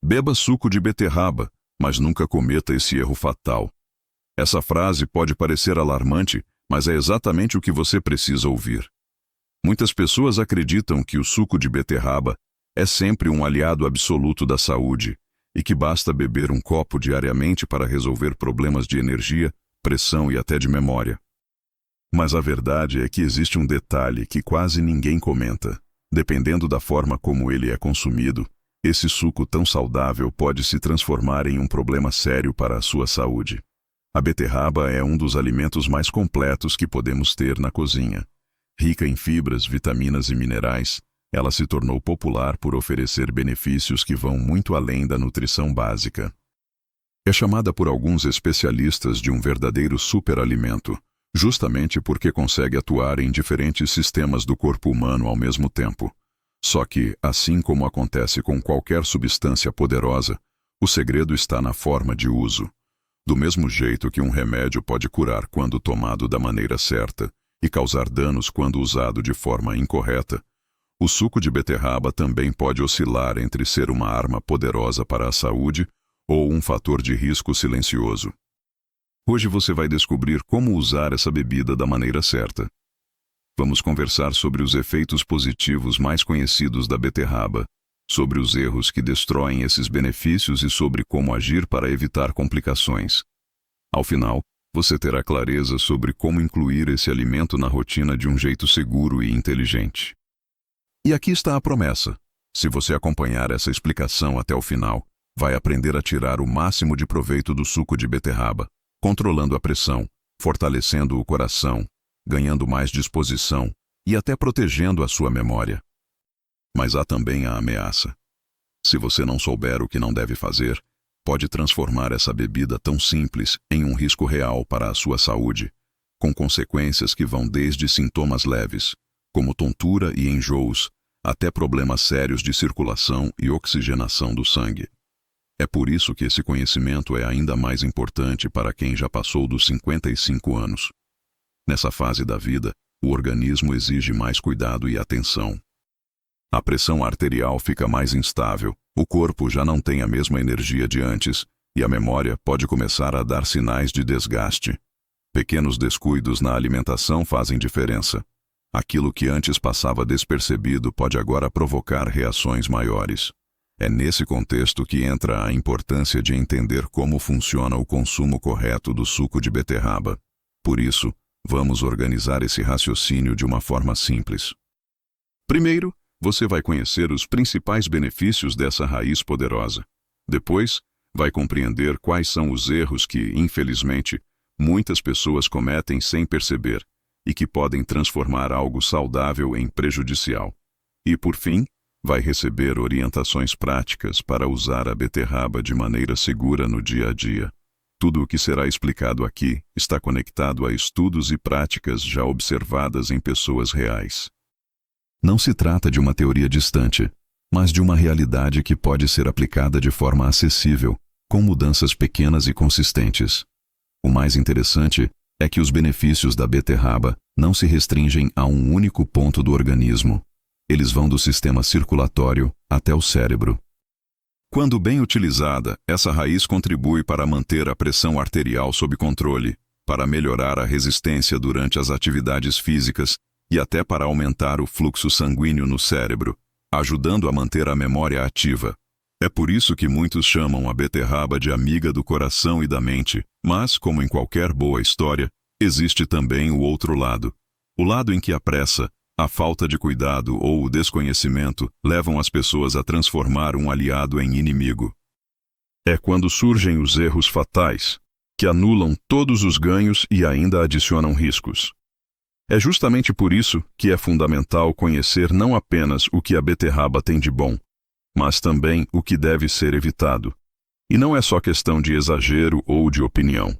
Beba suco de beterraba, mas nunca cometa esse erro fatal. Essa frase pode parecer alarmante, mas é exatamente o que você precisa ouvir. Muitas pessoas acreditam que o suco de beterraba é sempre um aliado absoluto da saúde e que basta beber um copo diariamente para resolver problemas de energia, pressão e até de memória. Mas a verdade é que existe um detalhe que quase ninguém comenta. Dependendo da forma como ele é consumido, esse suco tão saudável pode se transformar em um problema sério para a sua saúde. A beterraba é um dos alimentos mais completos que podemos ter na cozinha. Rica em fibras, vitaminas e minerais, ela se tornou popular por oferecer benefícios que vão muito além da nutrição básica. É chamada por alguns especialistas de um verdadeiro superalimento, justamente porque consegue atuar em diferentes sistemas do corpo humano ao mesmo tempo. Só que, assim como acontece com qualquer substância poderosa, o segredo está na forma de uso. Do mesmo jeito que um remédio pode curar quando tomado da maneira certa e causar danos quando usado de forma incorreta, o suco de beterraba também pode oscilar entre ser uma arma poderosa para a saúde ou um fator de risco silencioso. Hoje você vai descobrir como usar essa bebida da maneira certa. Vamos conversar sobre os efeitos positivos mais conhecidos da beterraba, sobre os erros que destroem esses benefícios e sobre como agir para evitar complicações. Ao final, você terá clareza sobre como incluir esse alimento na rotina de um jeito seguro e inteligente. E aqui está a promessa. Se você acompanhar essa explicação até o final, vai aprender a tirar o máximo de proveito do suco de beterraba, controlando a pressão, fortalecendo o coração, ganhando mais disposição e até protegendo a sua memória. Mas há também a ameaça. Se você não souber o que não deve fazer, pode transformar essa bebida tão simples em um risco real para a sua saúde, com consequências que vão desde sintomas leves, como tontura e enjoos, até problemas sérios de circulação e oxigenação do sangue. É por isso que esse conhecimento é ainda mais importante para quem já passou dos 55 anos. Nessa fase da vida, o organismo exige mais cuidado e atenção. A pressão arterial fica mais instável, o corpo já não tem a mesma energia de antes e a memória pode começar a dar sinais de desgaste. Pequenos descuidos na alimentação fazem diferença. Aquilo que antes passava despercebido pode agora provocar reações maiores. É nesse contexto que entra a importância de entender como funciona o consumo correto do suco de beterraba. Por isso, vamos organizar esse raciocínio de uma forma simples. Primeiro, você vai conhecer os principais benefícios dessa raiz poderosa. Depois, vai compreender quais são os erros que, infelizmente, muitas pessoas cometem sem perceber e que podem transformar algo saudável em prejudicial. E, por fim, vai receber orientações práticas para usar a beterraba de maneira segura no dia a dia. Tudo o que será explicado aqui está conectado a estudos e práticas já observadas em pessoas reais. Não se trata de uma teoria distante, mas de uma realidade que pode ser aplicada de forma acessível, com mudanças pequenas e consistentes. O mais interessante é que os benefícios da beterraba não se restringem a um único ponto do organismo. Eles vão do sistema circulatório até o cérebro. Quando bem utilizada, essa raiz contribui para manter a pressão arterial sob controle, para melhorar a resistência durante as atividades físicas e até para aumentar o fluxo sanguíneo no cérebro, ajudando a manter a memória ativa. É por isso que muitos chamam a beterraba de amiga do coração e da mente, mas, como em qualquer boa história, existe também o outro lado. O lado em que a pressa, a falta de cuidado ou o desconhecimento levam as pessoas a transformar um aliado em inimigo. É quando surgem os erros fatais, que anulam todos os ganhos e ainda adicionam riscos. É justamente por isso que é fundamental conhecer não apenas o que a beterraba tem de bom, mas também o que deve ser evitado. E não é só questão de exagero ou de opinião.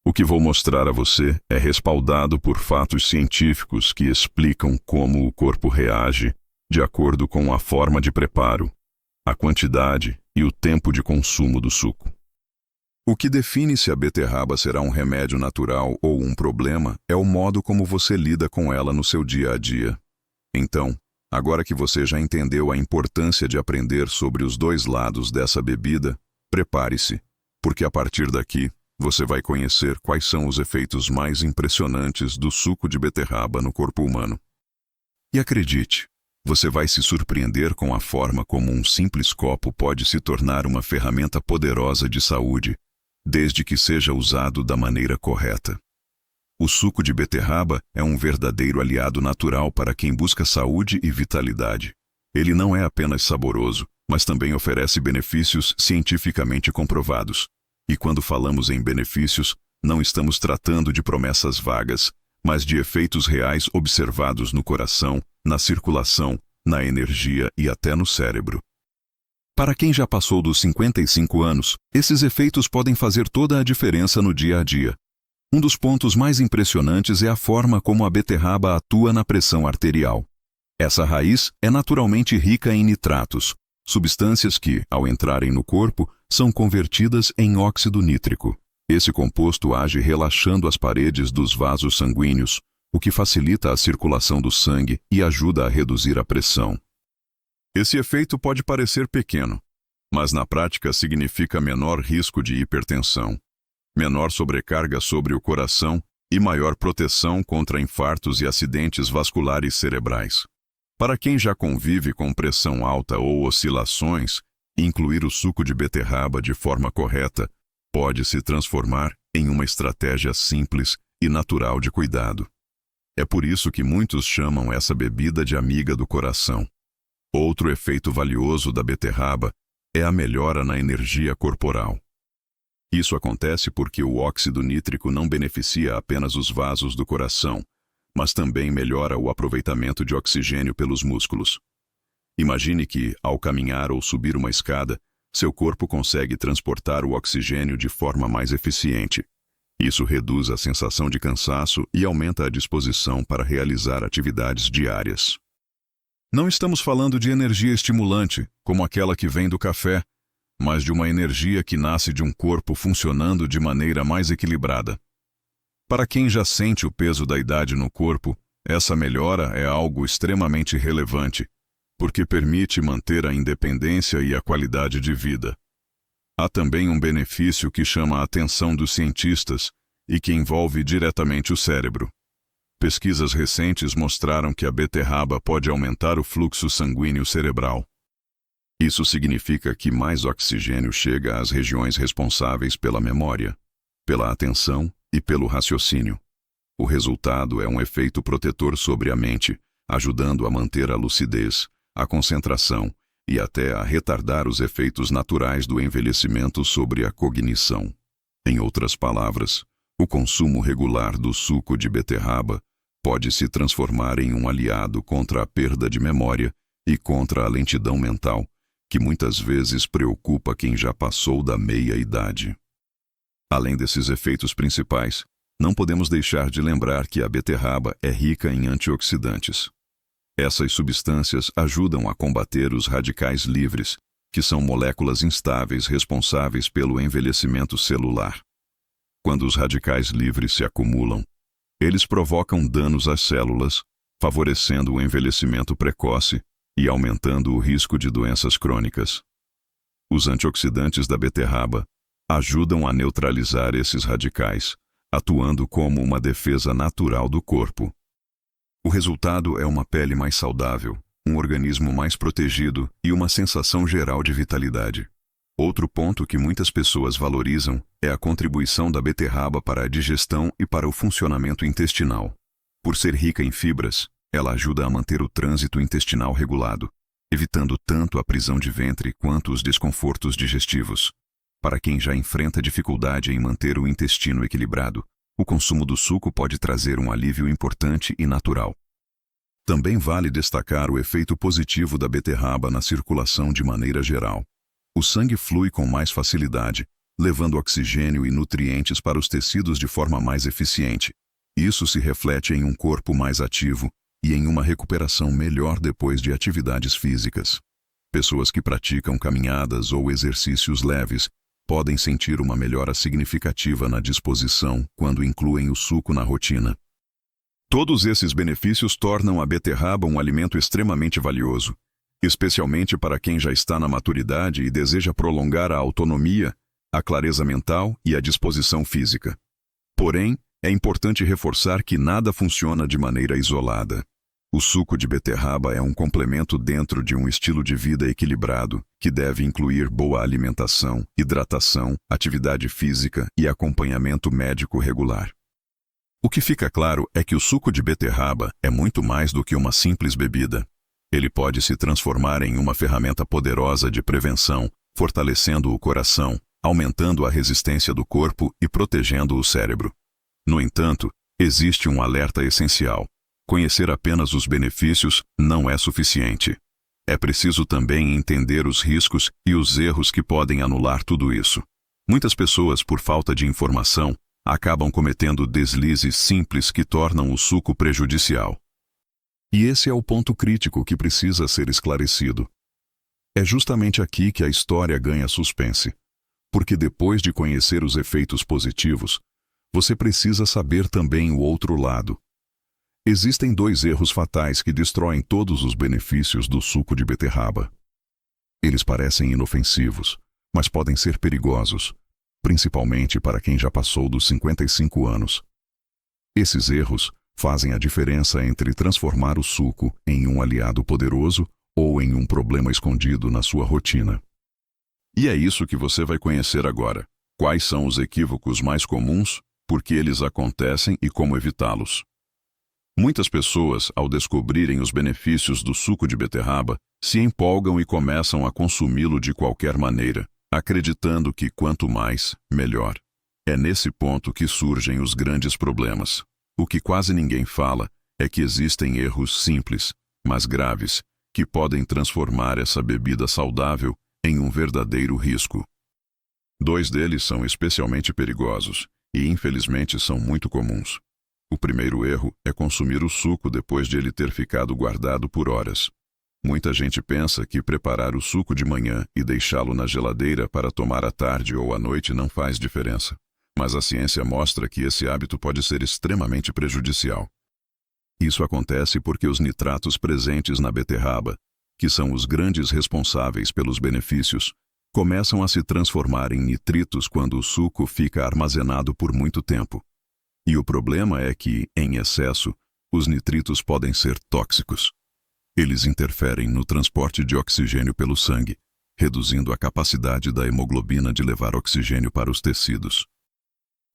O que vou mostrar a você é respaldado por fatos científicos que explicam como o corpo reage de acordo com a forma de preparo, a quantidade e o tempo de consumo do suco. O que define se a beterraba será um remédio natural ou um problema é o modo como você lida com ela no seu dia a dia. Então, Agora que você já entendeu a importância de aprender sobre os dois lados dessa bebida, prepare-se, porque a partir daqui você vai conhecer quais são os efeitos mais impressionantes do suco de beterraba no corpo humano. E acredite, você vai se surpreender com a forma como um simples copo pode se tornar uma ferramenta poderosa de saúde, desde que seja usado da maneira correta. O suco de beterraba é um verdadeiro aliado natural para quem busca saúde e vitalidade. Ele não é apenas saboroso, mas também oferece benefícios cientificamente comprovados. E quando falamos em benefícios, não estamos tratando de promessas vagas, mas de efeitos reais observados no coração, na circulação, na energia e até no cérebro. Para quem já passou dos 55 anos, esses efeitos podem fazer toda a diferença no dia a dia. Um dos pontos mais impressionantes é a forma como a beterraba atua na pressão arterial. Essa raiz é naturalmente rica em nitratos, substâncias que, ao entrarem no corpo, são convertidas em óxido nítrico. Esse composto age relaxando as paredes dos vasos sanguíneos, o que facilita a circulação do sangue e ajuda a reduzir a pressão. Esse efeito pode parecer pequeno, mas na prática significa menor risco de hipertensão, menor sobrecarga sobre o coração e maior proteção contra infartos e acidentes vasculares cerebrais. Para quem já convive com pressão alta ou oscilações, incluir o suco de beterraba de forma correta pode se transformar em uma estratégia simples e natural de cuidado. É por isso que muitos chamam essa bebida de amiga do coração. Outro efeito valioso da beterraba é a melhora na energia corporal. Isso acontece porque o óxido nítrico não beneficia apenas os vasos do coração, mas também melhora o aproveitamento de oxigênio pelos músculos. Imagine que, ao caminhar ou subir uma escada, seu corpo consegue transportar o oxigênio de forma mais eficiente. Isso reduz a sensação de cansaço e aumenta a disposição para realizar atividades diárias. Não estamos falando de energia estimulante, como aquela que vem do café, mas de uma energia que nasce de um corpo funcionando de maneira mais equilibrada. Para quem já sente o peso da idade no corpo, essa melhora é algo extremamente relevante, porque permite manter a independência e a qualidade de vida. Há também um benefício que chama a atenção dos cientistas e que envolve diretamente o cérebro. Pesquisas recentes mostraram que a beterraba pode aumentar o fluxo sanguíneo cerebral. Isso significa que mais oxigênio chega às regiões responsáveis pela memória, pela atenção e pelo raciocínio. O resultado é um efeito protetor sobre a mente, ajudando a manter a lucidez, a concentração e até a retardar os efeitos naturais do envelhecimento sobre a cognição. Em outras palavras, o consumo regular do suco de beterraba pode se transformar em um aliado contra a perda de memória e contra a lentidão mental, que muitas vezes preocupa quem já passou da meia-idade. Além desses efeitos principais, não podemos deixar de lembrar que a beterraba é rica em antioxidantes. Essas substâncias ajudam a combater os radicais livres, que são moléculas instáveis responsáveis pelo envelhecimento celular. Quando os radicais livres se acumulam, eles provocam danos às células, favorecendo o envelhecimento precoce e aumentando o risco de doenças crônicas. Os antioxidantes da beterraba ajudam a neutralizar esses radicais, atuando como uma defesa natural do corpo. O resultado é uma pele mais saudável, um organismo mais protegido e uma sensação geral de vitalidade. Outro ponto que muitas pessoas valorizam é a contribuição da beterraba para a digestão e para o funcionamento intestinal. Por ser rica em fibras, ela ajuda a manter o trânsito intestinal regulado, evitando tanto a prisão de ventre quanto os desconfortos digestivos. Para quem já enfrenta dificuldade em manter o intestino equilibrado, o consumo do suco pode trazer um alívio importante e natural. Também vale destacar o efeito positivo da beterraba na circulação de maneira geral. O sangue flui com mais facilidade, levando oxigênio e nutrientes para os tecidos de forma mais eficiente. Isso se reflete em um corpo mais ativo e em uma recuperação melhor depois de atividades físicas. Pessoas que praticam caminhadas ou exercícios leves podem sentir uma melhora significativa na disposição quando incluem o suco na rotina. Todos esses benefícios tornam a beterraba um alimento extremamente valioso, especialmente para quem já está na maturidade e deseja prolongar a autonomia, a clareza mental e a disposição física. Porém, é importante reforçar que nada funciona de maneira isolada. O suco de beterraba é um complemento dentro de um estilo de vida equilibrado, que deve incluir boa alimentação, hidratação, atividade física e acompanhamento médico regular. O que fica claro é que o suco de beterraba é muito mais do que uma simples bebida. Ele pode se transformar em uma ferramenta poderosa de prevenção, fortalecendo o coração, aumentando a resistência do corpo e protegendo o cérebro. No entanto, existe um alerta essencial. Conhecer apenas os benefícios não é suficiente. É preciso também entender os riscos e os erros que podem anular tudo isso. Muitas pessoas, por falta de informação, acabam cometendo deslizes simples que tornam o suco prejudicial. E esse é o ponto crítico que precisa ser esclarecido. É justamente aqui que a história ganha suspense. Porque depois de conhecer os efeitos positivos, você precisa saber também o outro lado. Existem 2 erros fatais que destroem todos os benefícios do suco de beterraba. Eles parecem inofensivos, mas podem ser perigosos, principalmente para quem já passou dos 55 anos. Esses erros fazem a diferença entre transformar o suco em um aliado poderoso ou em um problema escondido na sua rotina. E é isso que você vai conhecer agora. Quais são os equívocos mais comuns, por que eles acontecem e como evitá-los. Muitas pessoas, ao descobrirem os benefícios do suco de beterraba, se empolgam e começam a consumi-lo de qualquer maneira, acreditando que quanto mais, melhor. É nesse ponto que surgem os grandes problemas. O que quase ninguém fala é que existem erros simples, mas graves, que podem transformar essa bebida saudável em um verdadeiro risco. 2 deles são especialmente perigosos e, infelizmente, são muito comuns. O primeiro erro é consumir o suco depois de ele ter ficado guardado por horas. Muita gente pensa que preparar o suco de manhã e deixá-lo na geladeira para tomar à tarde ou à noite não faz diferença. Mas a ciência mostra que esse hábito pode ser extremamente prejudicial. Isso acontece porque os nitratos presentes na beterraba, que são os grandes responsáveis pelos benefícios, começam a se transformar em nitritos quando o suco fica armazenado por muito tempo. E o problema é que, em excesso, os nitritos podem ser tóxicos. Eles interferem no transporte de oxigênio pelo sangue, reduzindo a capacidade da hemoglobina de levar oxigênio para os tecidos.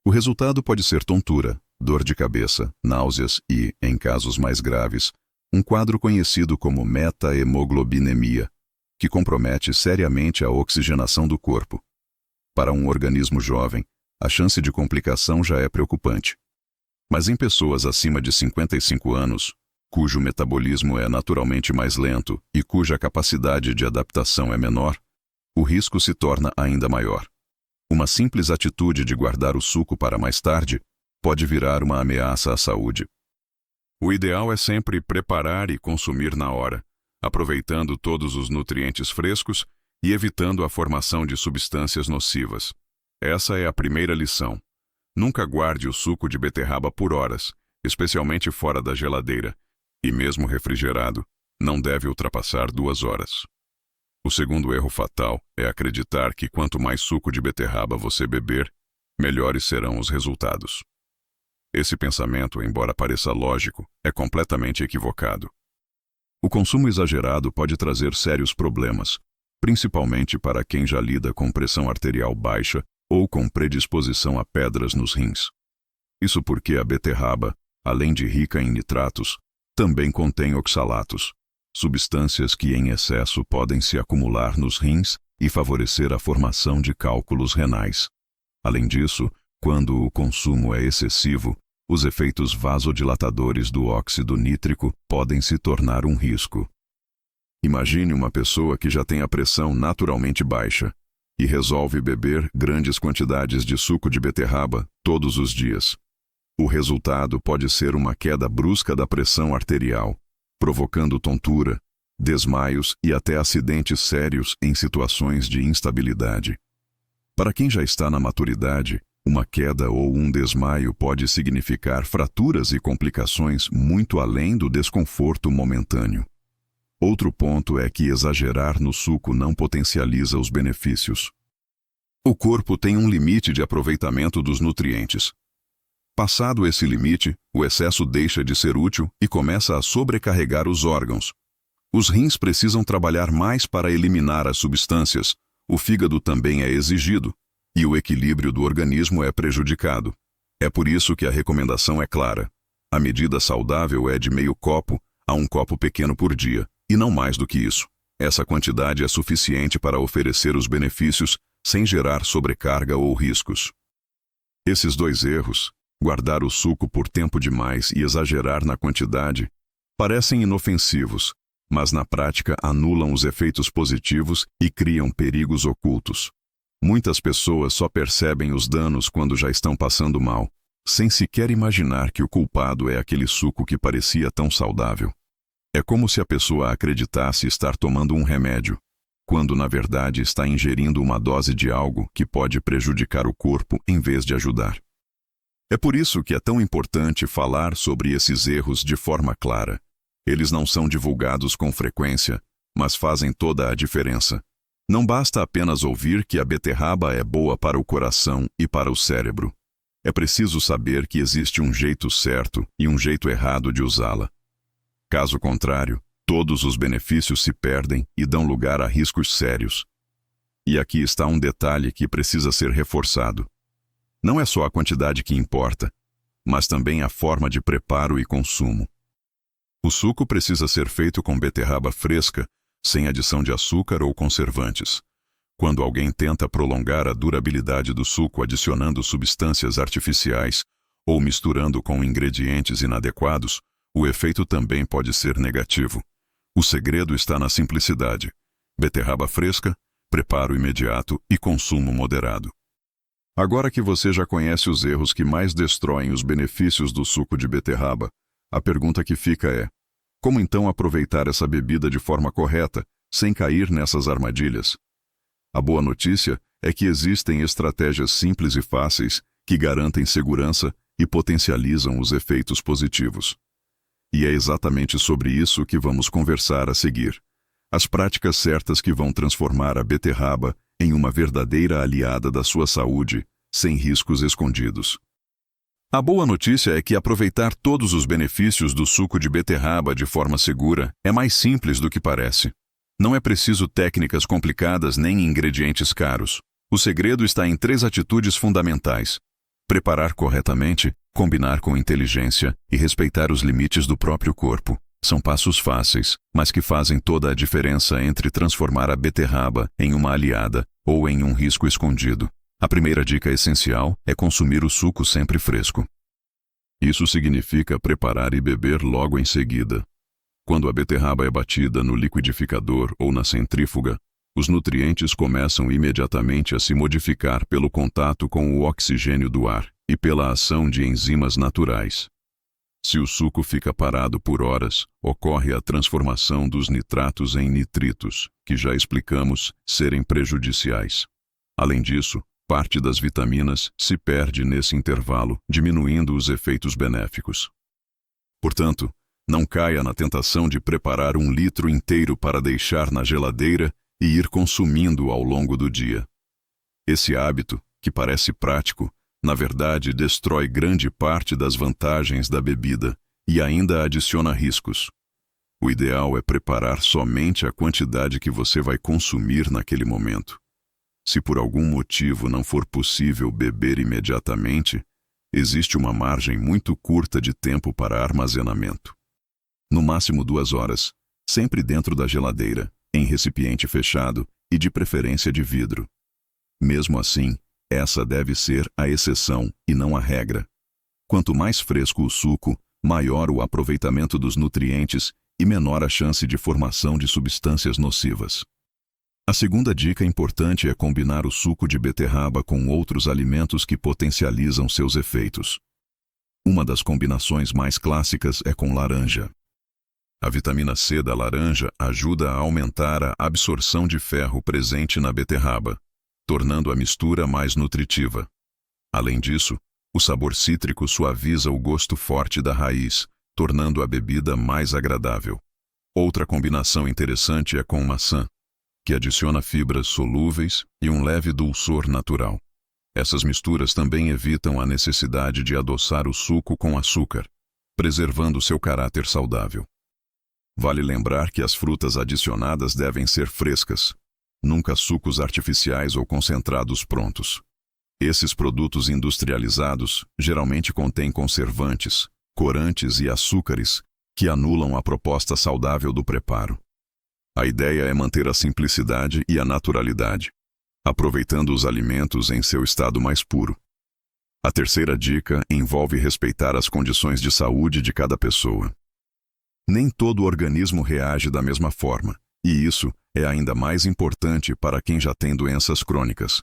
O resultado pode ser tontura, dor de cabeça, náuseas e, em casos mais graves, um quadro conhecido como meta-hemoglobinemia, que compromete seriamente a oxigenação do corpo. Para um organismo jovem, a chance de complicação já é preocupante. Mas em pessoas acima de 55 anos, cujo metabolismo é naturalmente mais lento e cuja capacidade de adaptação é menor, o risco se torna ainda maior. Uma simples atitude de guardar o suco para mais tarde pode virar uma ameaça à saúde. O ideal é sempre preparar e consumir na hora, aproveitando todos os nutrientes frescos e evitando a formação de substâncias nocivas. Essa é a primeira lição. Nunca guarde o suco de beterraba por horas, especialmente fora da geladeira, e mesmo refrigerado, não deve ultrapassar 2 horas. O segundo erro fatal é acreditar que quanto mais suco de beterraba você beber, melhores serão os resultados. Esse pensamento, embora pareça lógico, é completamente equivocado. O consumo exagerado pode trazer sérios problemas, principalmente para quem já lida com pressão arterial baixa ou com predisposição a pedras nos rins. Isso porque a beterraba, além de rica em nitratos, também contém oxalatos, substâncias que em excesso podem se acumular nos rins e favorecer a formação de cálculos renais. Além disso, quando o consumo é excessivo, os efeitos vasodilatadores do óxido nítrico podem se tornar um risco. Imagine uma pessoa que já tem a pressão naturalmente baixa e resolve beber grandes quantidades de suco de beterraba todos os dias. O resultado pode ser uma queda brusca da pressão arterial, provocando tontura, desmaios e até acidentes sérios em situações de instabilidade. Para quem já está na maturidade, Uma queda ou um desmaio pode significar fraturas e complicações muito além do desconforto momentâneo. Outro ponto é que exagerar no suco não potencializa os benefícios. O corpo tem um limite de aproveitamento dos nutrientes. Passado esse limite, o excesso deixa de ser útil e começa a sobrecarregar os órgãos. Os rins precisam trabalhar mais para eliminar as substâncias, o fígado também é exigido, e o equilíbrio do organismo é prejudicado. É por isso que a recomendação é clara. A medida saudável é de meio copo a um copo pequeno por dia, e não mais do que isso. Essa quantidade é suficiente para oferecer os benefícios sem gerar sobrecarga ou riscos. Esses dois erros, guardar o suco por tempo demais e exagerar na quantidade, parecem inofensivos, mas na prática anulam os efeitos positivos e criam perigos ocultos. Muitas pessoas só percebem os danos quando já estão passando mal, sem sequer imaginar que o culpado é aquele suco que parecia tão saudável. É como se a pessoa acreditasse estar tomando um remédio, quando na verdade está ingerindo uma dose de algo que pode prejudicar o corpo em vez de ajudar. É por isso que é tão importante falar sobre esses erros de forma clara. Eles não são divulgados com frequência, mas fazem toda a diferença. Não basta apenas ouvir que a beterraba é boa para o coração e para o cérebro. É preciso saber que existe um jeito certo e um jeito errado de usá-la. Caso contrário, todos os benefícios se perdem e dão lugar a riscos sérios. E aqui está um detalhe que precisa ser reforçado. Não é só a quantidade que importa, mas também a forma de preparo e consumo. O suco precisa ser feito com beterraba fresca, sem adição de açúcar ou conservantes. Quando alguém tenta prolongar a durabilidade do suco adicionando substâncias artificiais ou misturando com ingredientes inadequados, o efeito também pode ser negativo. O segredo está na simplicidade. Beterraba fresca, preparo imediato e consumo moderado. Agora que você já conhece os erros que mais destroem os benefícios do suco de beterraba, a pergunta que fica é: como então aproveitar essa bebida de forma correta, sem cair nessas armadilhas? A boa notícia é que existem estratégias simples e fáceis que garantem segurança e potencializam os efeitos positivos. E é exatamente sobre isso que vamos conversar a seguir. As práticas certas que vão transformar a beterraba em uma verdadeira aliada da sua saúde, sem riscos escondidos. A boa notícia é que aproveitar todos os benefícios do suco de beterraba de forma segura é mais simples do que parece. Não é preciso técnicas complicadas nem ingredientes caros. O segredo está em 3 atitudes fundamentais: preparar corretamente, combinar com inteligência e respeitar os limites do próprio corpo. São passos fáceis, mas que fazem toda a diferença entre transformar a beterraba em uma aliada ou em um risco escondido. A primeira dica essencial é consumir o suco sempre fresco. Isso significa preparar e beber logo em seguida. Quando a beterraba é batida no liquidificador ou na centrífuga, os nutrientes começam imediatamente a se modificar pelo contato com o oxigênio do ar e pela ação de enzimas naturais. Se o suco fica parado por horas, ocorre a transformação dos nitratos em nitritos, que já explicamos serem prejudiciais. Além disso, parte das vitaminas se perde nesse intervalo, diminuindo os efeitos benéficos. Portanto, não caia na tentação de preparar 1 litro inteiro para deixar na geladeira e ir consumindo ao longo do dia. Esse hábito, que parece prático, na verdade destrói grande parte das vantagens da bebida e ainda adiciona riscos. O ideal é preparar somente a quantidade que você vai consumir naquele momento. Se por algum motivo não for possível beber imediatamente, existe uma margem muito curta de tempo para armazenamento. No máximo 2 horas, sempre dentro da geladeira, em recipiente fechado e de preferência de vidro. Mesmo assim, essa deve ser a exceção e não a regra. Quanto mais fresco o suco, maior o aproveitamento dos nutrientes e menor a chance de formação de substâncias nocivas. A segunda dica importante é combinar o suco de beterraba com outros alimentos que potencializam seus efeitos. Uma das combinações mais clássicas é com laranja. A vitamina C da laranja ajuda a aumentar a absorção de ferro presente na beterraba, tornando a mistura mais nutritiva. Além disso, o sabor cítrico suaviza o gosto forte da raiz, tornando a bebida mais agradável. Outra combinação interessante é com maçã, que adiciona fibras solúveis e um leve dulçor natural. Essas misturas também evitam a necessidade de adoçar o suco com açúcar, preservando seu caráter saudável. Vale lembrar que as frutas adicionadas devem ser frescas, nunca sucos artificiais ou concentrados prontos. Esses produtos industrializados geralmente contêm conservantes, corantes e açúcares que anulam a proposta saudável do preparo. A ideia é manter a simplicidade e a naturalidade, aproveitando os alimentos em seu estado mais puro. A terceira dica envolve respeitar as condições de saúde de cada pessoa. Nem todo organismo reage da mesma forma, e isso é ainda mais importante para quem já tem doenças crônicas.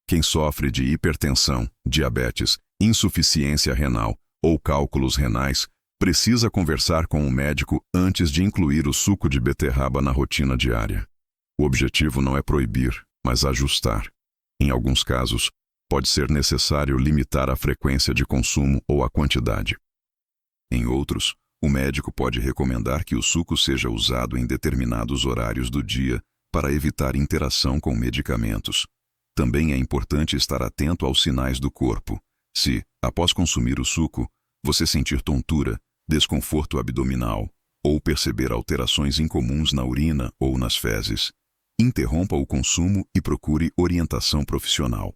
Quem sofre de hipertensão, diabetes, insuficiência renal ou cálculos renais precisa conversar com o médico antes de incluir o suco de beterraba na rotina diária. O objetivo não é proibir, mas ajustar. Em alguns casos, pode ser necessário limitar a frequência de consumo ou a quantidade. Em outros, o médico pode recomendar que o suco seja usado em determinados horários do dia para evitar interação com medicamentos. Também é importante estar atento aos sinais do corpo. Se, após consumir o suco, você sentir tontura, desconforto abdominal ou perceber alterações incomuns na urina ou nas fezes, interrompa o consumo e procure orientação profissional.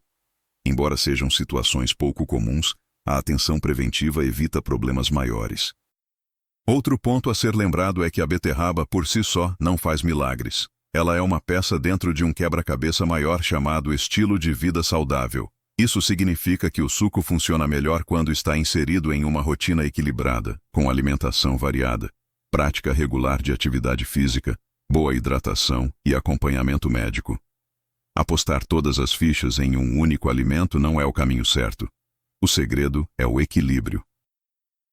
Embora sejam situações pouco comuns, a atenção preventiva evita problemas maiores. Outro ponto a ser lembrado é que a beterraba por si só não faz milagres. Ela é uma peça dentro de um quebra-cabeça maior chamado estilo de vida saudável. Isso significa que o suco funciona melhor quando está inserido em uma rotina equilibrada, com alimentação variada, prática regular de atividade física, boa hidratação e acompanhamento médico. Apostar todas as fichas em um único alimento não é o caminho certo. O segredo é o equilíbrio.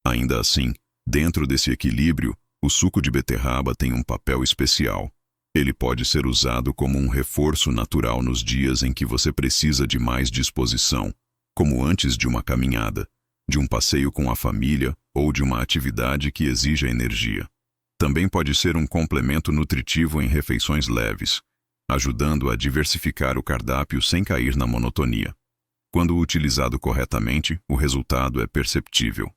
Ainda assim, dentro desse equilíbrio, o suco de beterraba tem um papel especial. Ele pode ser usado como um reforço natural nos dias em que você precisa de mais disposição, como antes de uma caminhada, de um passeio com a família ou de uma atividade que exija energia. Também pode ser um complemento nutritivo em refeições leves, ajudando a diversificar o cardápio sem cair na monotonia. Quando utilizado corretamente, o resultado é perceptível.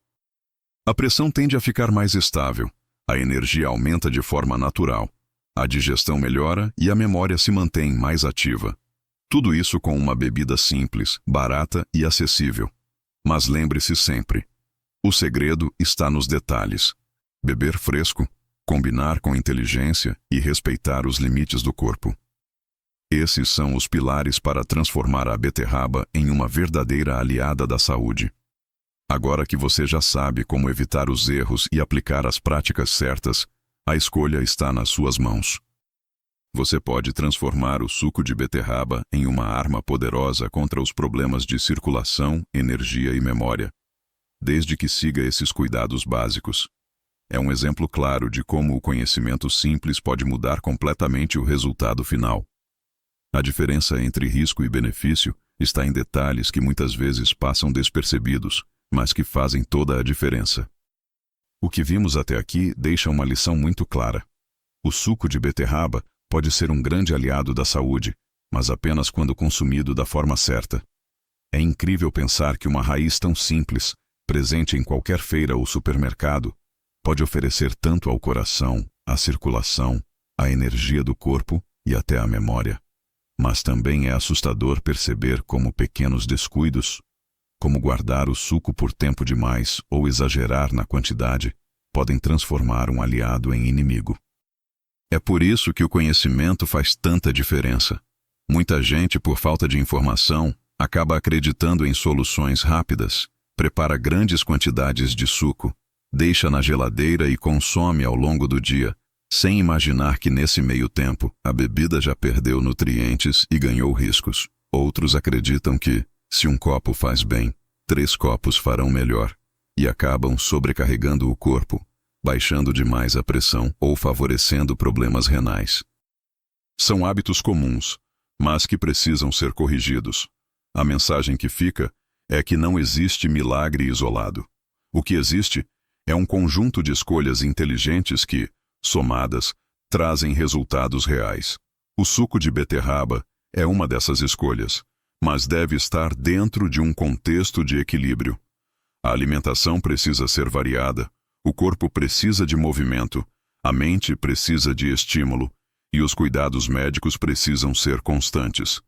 A pressão tende a ficar mais estável, a energia aumenta de forma natural, a digestão melhora e a memória se mantém mais ativa. Tudo isso com uma bebida simples, barata e acessível. Mas lembre-se sempre, o segredo está nos detalhes. Beber fresco, combinar com inteligência e respeitar os limites do corpo. Esses são os pilares para transformar a beterraba em uma verdadeira aliada da saúde. Agora que você já sabe como evitar os erros e aplicar as práticas certas, a escolha está nas suas mãos. Você pode transformar o suco de beterraba em uma arma poderosa contra os problemas de circulação, energia e memória, desde que siga esses cuidados básicos. É um exemplo claro de como o conhecimento simples pode mudar completamente o resultado final. A diferença entre risco e benefício está em detalhes que muitas vezes passam despercebidos, mas que fazem toda a diferença. O que vimos até aqui deixa uma lição muito clara. O suco de beterraba pode ser um grande aliado da saúde, mas apenas quando consumido da forma certa. É incrível pensar que uma raiz tão simples, presente em qualquer feira ou supermercado, pode oferecer tanto ao coração, à circulação, à energia do corpo e até à memória. Mas também é assustador perceber como pequenos descuidos, como guardar o suco por tempo demais ou exagerar na quantidade, podem transformar um aliado em inimigo. É por isso que o conhecimento faz tanta diferença. Muita gente, por falta de informação, acaba acreditando em soluções rápidas, prepara grandes quantidades de suco, deixa na geladeira e consome ao longo do dia, sem imaginar que nesse meio tempo a bebida já perdeu nutrientes e ganhou riscos. Outros acreditam que, se um copo faz bem, 3 copos farão melhor, e acabam sobrecarregando o corpo, baixando demais a pressão ou favorecendo problemas renais. São hábitos comuns, mas que precisam ser corrigidos. A mensagem que fica é que não existe milagre isolado. O que existe é um conjunto de escolhas inteligentes que, somadas, trazem resultados reais. O suco de beterraba é uma dessas escolhas, mas deve estar dentro de um contexto de equilíbrio. A alimentação precisa ser variada, o corpo precisa de movimento, a mente precisa de estímulo e os cuidados médicos precisam ser constantes.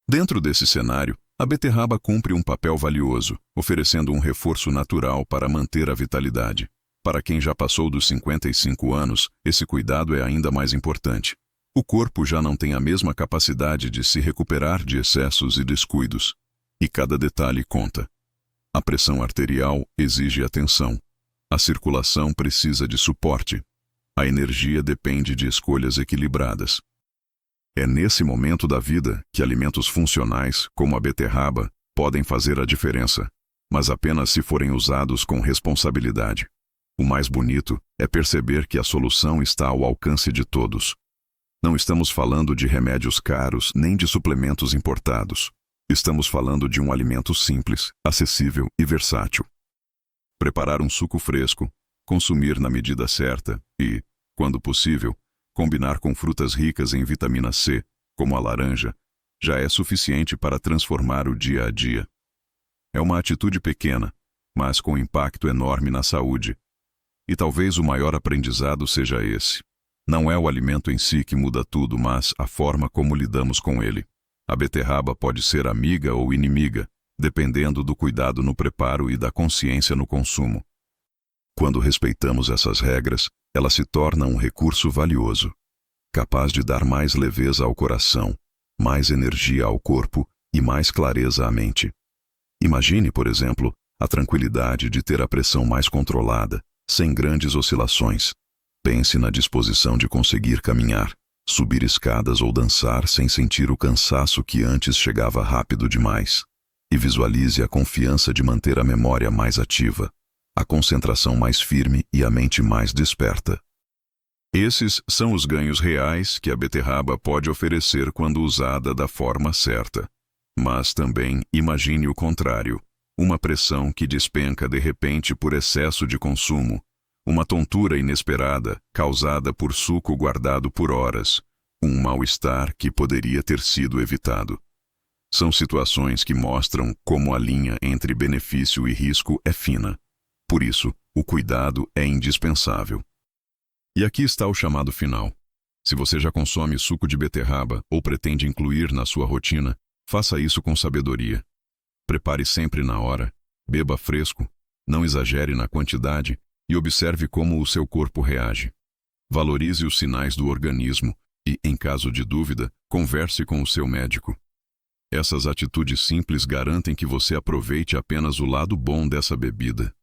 Dentro desse cenário, a beterraba cumpre um papel valioso, oferecendo um reforço natural para manter a vitalidade. Para quem já passou dos 55 anos, esse cuidado é ainda mais importante. O corpo já não tem a mesma capacidade de se recuperar de excessos e descuidos. E cada detalhe conta. A pressão arterial exige atenção. A circulação precisa de suporte. A energia depende de escolhas equilibradas. É nesse momento da vida que alimentos funcionais, como a beterraba, podem fazer a diferença, mas apenas se forem usados com responsabilidade. O mais bonito é perceber que a solução está ao alcance de todos. Não estamos falando de remédios caros nem de suplementos importados. Estamos falando de um alimento simples, acessível e versátil. Preparar um suco fresco, consumir na medida certa e, quando possível, combinar com frutas ricas em vitamina C, como a laranja, já é suficiente para transformar o dia a dia. É uma atitude pequena, mas com impacto enorme na saúde. E talvez o maior aprendizado seja esse. Não é o alimento em si que muda tudo, mas a forma como lidamos com ele. A beterraba pode ser amiga ou inimiga, dependendo do cuidado no preparo e da consciência no consumo. Quando respeitamos essas regras, ela se torna um recurso valioso, capaz de dar mais leveza ao coração, mais energia ao corpo e mais clareza à mente. Imagine, por exemplo, a tranquilidade de ter a pressão mais controlada, sem grandes oscilações. Pense na disposição de conseguir caminhar, subir escadas ou dançar sem sentir o cansaço que antes chegava rápido demais. E visualize a confiança de manter a memória mais ativa, a concentração mais firme e a mente mais desperta. Esses são os ganhos reais que a beterraba pode oferecer quando usada da forma certa. Mas também imagine o contrário, uma pressão que despenca de repente por excesso de consumo, uma tontura inesperada causada por suco guardado por horas, um mal-estar que poderia ter sido evitado. São situações que mostram como a linha entre benefício e risco é fina. Por isso, o cuidado é indispensável. E aqui está o chamado final. Se você já consome suco de beterraba ou pretende incluir na sua rotina, faça isso com sabedoria. Prepare sempre na hora, beba fresco, não exagere na quantidade e observe como o seu corpo reage. Valorize os sinais do organismo e, em caso de dúvida, converse com o seu médico. Essas atitudes simples garantem que você aproveite apenas o lado bom dessa bebida.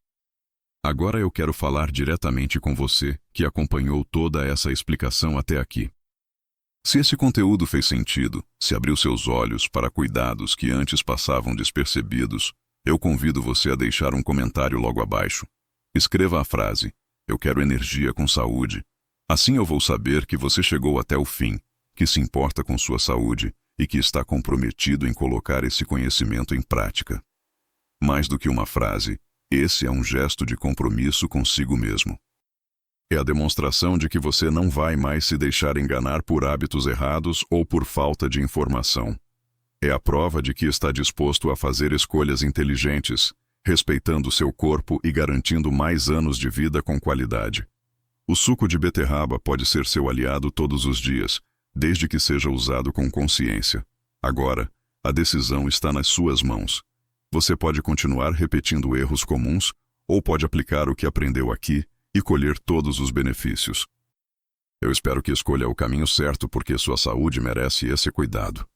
Agora eu quero falar diretamente com você, que acompanhou toda essa explicação até aqui. Se esse conteúdo fez sentido, se abriu seus olhos para cuidados que antes passavam despercebidos, eu convido você a deixar um comentário logo abaixo. Escreva a frase: "Eu quero energia com saúde". Assim eu vou saber que você chegou até o fim, que se importa com sua saúde e que está comprometido em colocar esse conhecimento em prática. Mais do que uma frase, esse é um gesto de compromisso consigo mesmo. É a demonstração de que você não vai mais se deixar enganar por hábitos errados ou por falta de informação. É a prova de que está disposto a fazer escolhas inteligentes, respeitando seu corpo e garantindo mais anos de vida com qualidade. O suco de beterraba pode ser seu aliado todos os dias, desde que seja usado com consciência. Agora, a decisão está nas suas mãos. Você pode continuar repetindo erros comuns, ou pode aplicar o que aprendeu aqui e colher todos os benefícios. Eu espero que escolha o caminho certo porque sua saúde merece esse cuidado.